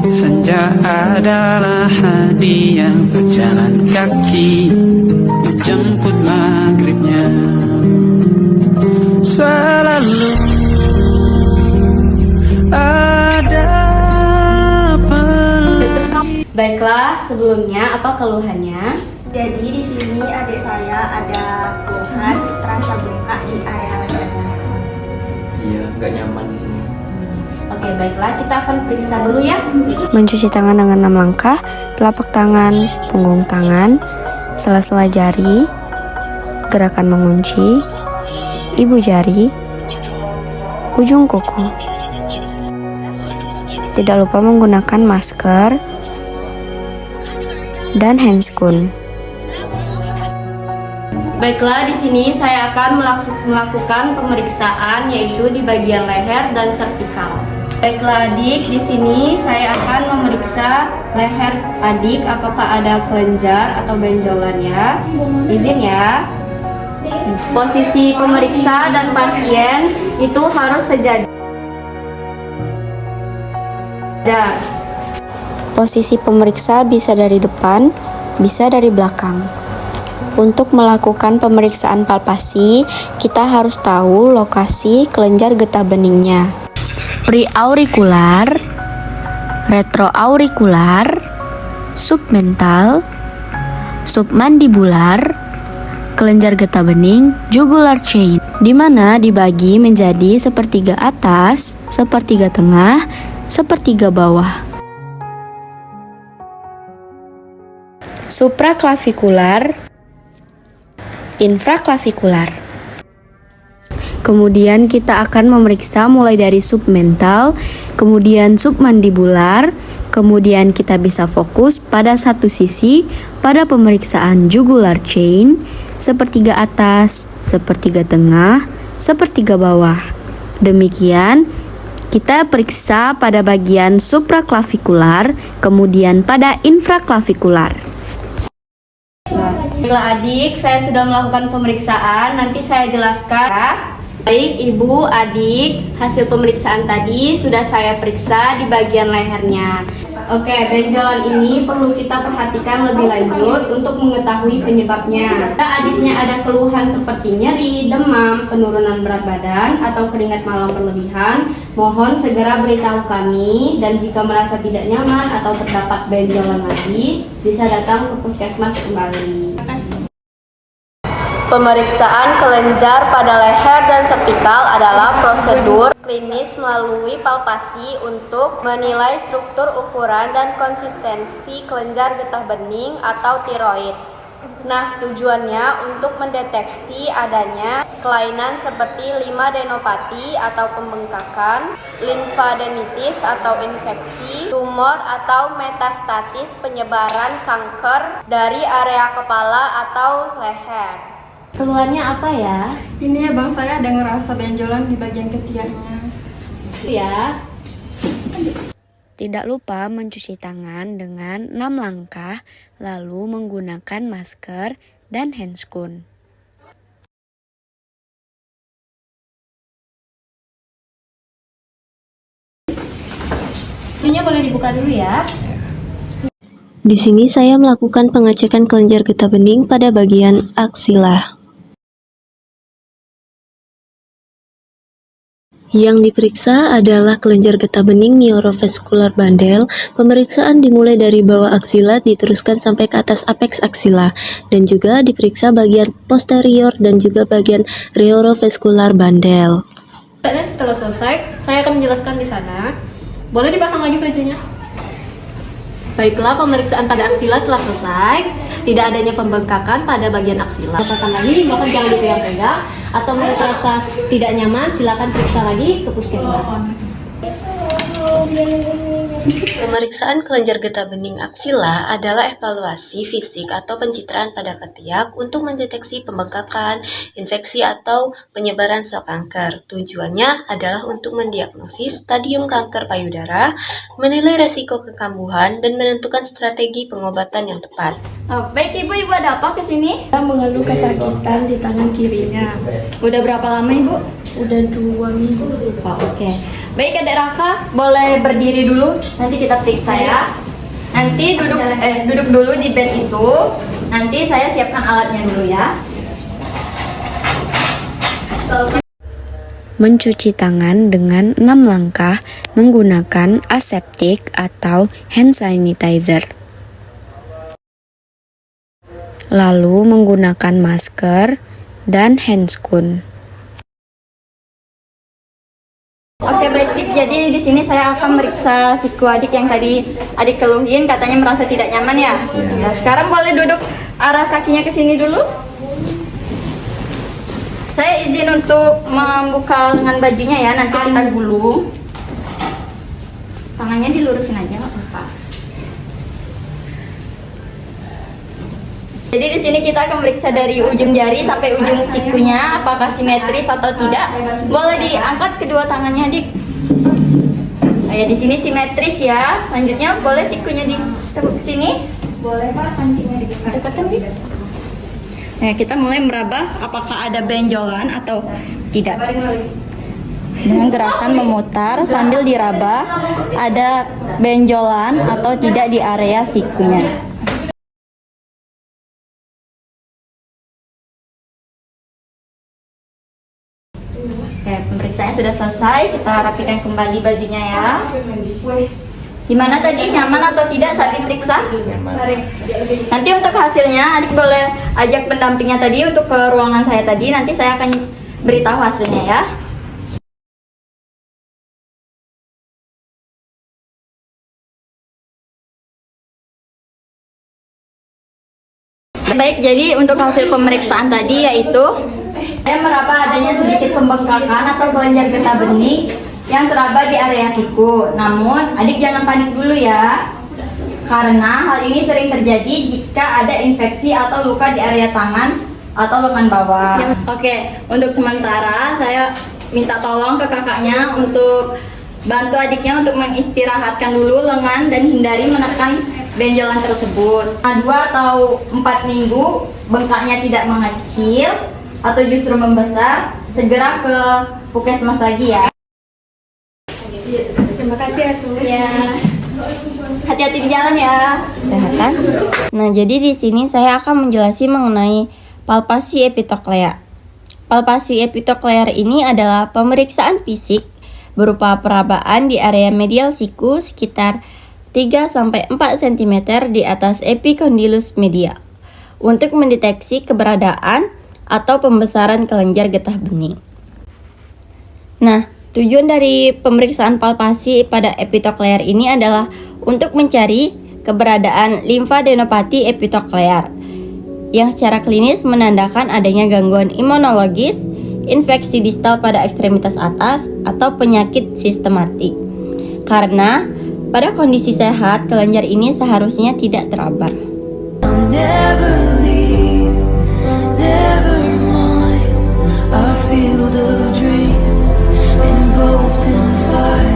Senja adalah hadiah berjalan kaki menjemput maghribnya. Selalu ada Baiklah, sebelumnya apa keluhannya? Jadi di sini adik saya ada keluhan terasa bengkak di area lehernya. Iya, nggak nyaman di sini. Oke, baiklah, kita akan periksa dulu ya. Mencuci tangan dengan 6 langkah, telapak tangan, punggung tangan, sela-sela jari, gerakan mengunci, ibu jari, ujung kuku. Tidak lupa menggunakan masker dan handscoon. Baiklah, di sini saya akan melakukan pemeriksaan yaitu di bagian leher dan servikal. Baiklah adik, di sini saya akan memeriksa leher adik apakah ada kelenjar atau benjolannya. Izin ya. Posisi pemeriksa dan pasien itu harus sejajar. Posisi pemeriksa bisa dari depan, bisa dari belakang. Untuk melakukan pemeriksaan palpasi, kita harus tahu lokasi kelenjar getah beningnya. Preaurikular, retroaurikular, submental, submandibular, kelenjar getah bening, jugular chain, di mana dibagi menjadi sepertiga atas, sepertiga tengah, sepertiga bawah. Supraklavikular, infraklavikular. Kemudian kita akan memeriksa mulai dari submental, kemudian submandibular, kemudian kita bisa fokus pada satu sisi pada pemeriksaan jugular chain, sepertiga atas, sepertiga tengah, sepertiga bawah. Demikian kita periksa pada bagian supraklavikular, kemudian pada infraklavikular. Baiklah adik, saya sudah melakukan pemeriksaan, nanti saya jelaskan. Baik ibu, adik, hasil pemeriksaan tadi sudah saya periksa di bagian lehernya. Oke, benjolan ini perlu kita perhatikan lebih lanjut untuk mengetahui penyebabnya. Jika adiknya ada keluhan seperti nyeri, demam, penurunan berat badan, atau keringat malam berlebihan, mohon segera beritahu kami, dan jika merasa tidak nyaman atau terdapat benjolan lagi, bisa datang ke puskesmas kembali. Pemeriksaan kelenjar pada leher dan servikal adalah prosedur klinis melalui palpasi untuk menilai struktur, ukuran, dan konsistensi kelenjar getah bening atau tiroid. Nah, tujuannya untuk mendeteksi adanya kelainan seperti limfadenopati atau pembengkakan, limfadenitis atau infeksi, tumor atau metastatis penyebaran kanker dari area kepala atau leher. Keluhannya apa ya? Ini ya bang, saya ada ngerasa benjolan di bagian ketiaknya. Ya. Tidak lupa mencuci tangan dengan 6 langkah, lalu menggunakan masker dan handscoon. Pintunya boleh dibuka dulu ya. Di sini saya melakukan pengecekan kelenjar getah bening pada bagian aksila. Yang diperiksa adalah kelenjar getah bening neurovaskular bandel. Pemeriksaan dimulai dari bawah aksila diteruskan sampai ke atas apeks aksila, dan juga diperiksa bagian posterior dan juga bagian neurovaskular bandel. Setelah selesai, saya akan menjelaskan di sana. Boleh dipasang lagi bajunya? Baiklah, pemeriksaan pada aksila telah selesai. Tidak adanya pembengkakan pada bagian aksila. Katakan lagi, bahkan jangan dipegang-pegang. Atau menurut rasa tidak nyaman, silakan periksa lagi ke puskesmas. Pemeriksaan kelenjar getah bening aksila adalah evaluasi fisik atau pencitraan pada ketiak untuk mendeteksi pembengkakan, infeksi, atau penyebaran sel kanker. Tujuannya adalah untuk mendiagnosis stadium kanker payudara, menilai resiko kekambuhan, dan menentukan strategi pengobatan yang tepat. Baik Ibu ada apa ke sini? Saya mengeluh kesakitan di tangan kirinya. Udah berapa lama Ibu? Udah 2 minggu. Oh, oke. Baik Adik Raka, boleh berdiri dulu. Nanti kita periksa ya. Nanti duduk dulu di bed itu. Nanti saya siapkan alatnya dulu ya. Mencuci tangan dengan 6 langkah menggunakan aseptik atau hand sanitizer. Lalu menggunakan masker dan handscoon. Oke baik Dik, jadi di sini saya akan meriksa siku adik yang tadi adik keluhin, katanya merasa tidak nyaman ya. Nah, sekarang boleh duduk arah kakinya ke sini dulu. Saya izin untuk membuka lengan bajunya ya, nanti kita gulung. Tangannya dilurusin aja nggak apa-apa. Jadi di sini kita akan meriksa dari ujung jari sampai ujung sikunya, apakah simetris atau tidak. Boleh diangkat kedua tangannya, Dik. Nah, ya di sini simetris ya. Selanjutnya boleh sikunya ditekuk ke sini. Boleh Pak, kancingnya Dekatkan, Dik. Nah, kita mulai meraba apakah ada benjolan atau tidak. Dengan gerakan memutar sambil diraba ada benjolan atau tidak di area sikunya. Oke, pemeriksaannya sudah selesai. Kita rapikan kembali bajunya ya. Gimana tadi, nyaman atau tidak saat diperiksa? Nyaman. Nanti untuk hasilnya, adik boleh ajak pendampingnya tadi untuk ke ruangan saya tadi. Nanti saya akan beritahu hasilnya ya. Baik, jadi untuk hasil pemeriksaan tadi yaitu saya meraba adanya sedikit pembengkakan atau kelenjar getah bening yang teraba di area siku. Namun, adik jangan panik dulu ya. Karena hal ini sering terjadi jika ada infeksi atau luka di area tangan atau lengan bawah. Oke, untuk sementara saya minta tolong ke kakaknya untuk bantu adiknya untuk mengistirahatkan dulu lengan dan hindari menekan benjolan tersebut. 2 atau 4 minggu bengkaknya tidak mengecil atau justru membesar, segera ke puskesmas lagi ya. Terima kasih ya Sus. Ya. Hati-hati di jalan ya. Kesehatan. Nah, jadi di sini saya akan menjelaskan mengenai palpasi epitoklea. Palpasi epitoklea ini adalah pemeriksaan fisik berupa perabaan di area medial siku sekitar 3-4 cm di atas epicondylus medial untuk mendeteksi keberadaan atau pembesaran kelenjar getah bening. Nah, tujuan dari pemeriksaan palpasi pada epitoklea ini adalah untuk mencari keberadaan limfadenopati epitoklea yang secara klinis menandakan adanya gangguan imunologis, infeksi distal pada ekstremitas atas, atau penyakit sistematik. Karena pada kondisi sehat, kelenjar ini seharusnya tidak teraba. Never leave, never mind. A field of dreams engulfed in fire.